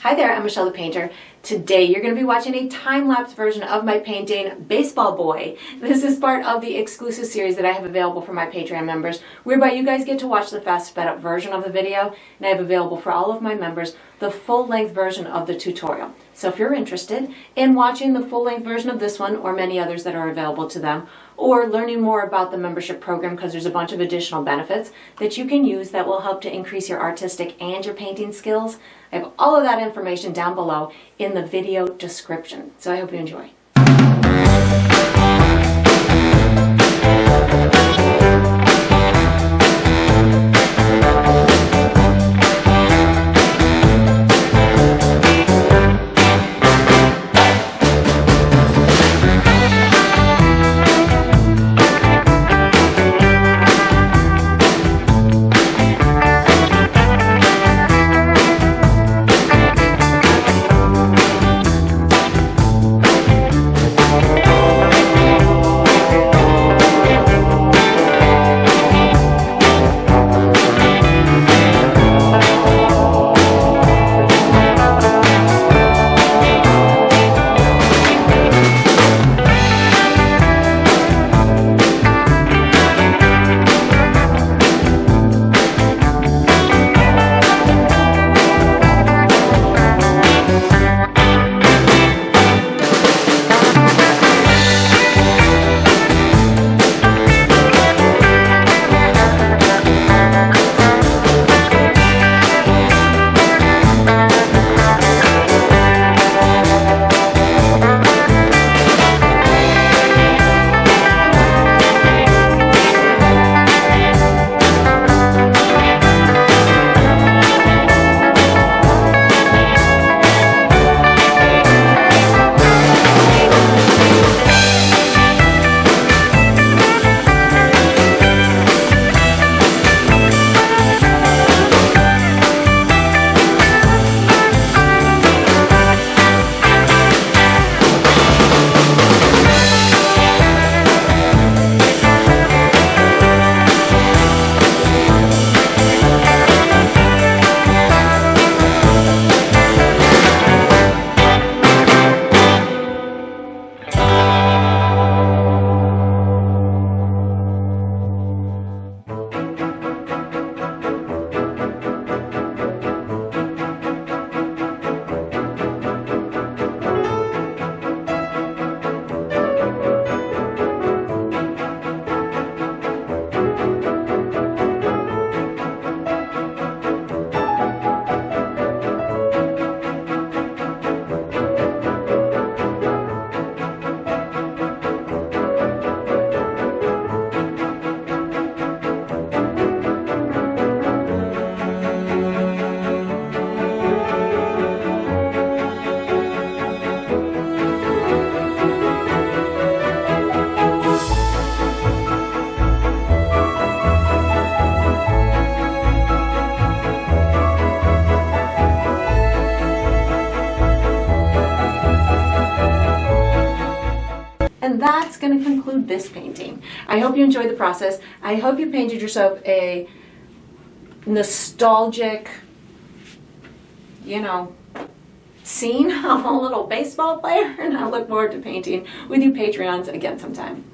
Hi there, I'm Michelle the Painter. Today you're going to be watching a time-lapse version of my painting, Baseball Boy. This is part of the exclusive series that I have available for my Patreon members, whereby you guys get to watch the fast sped-up version of the video, and I have available for all of my members the full-length version of the tutorial. So if you're interested in watching the full-length version of this one, or many others that are available to them, or learning more about the membership program, because there's a bunch of additional benefits that you can use that will help to increase your artistic and your painting skills, I have all of that information down below in the video description. So I hope you enjoy. And that's going to conclude this painting. I hope you enjoyed the process. I hope you painted yourself a nostalgic, scene of a little baseball player. And I look forward to painting with you Patreons again sometime.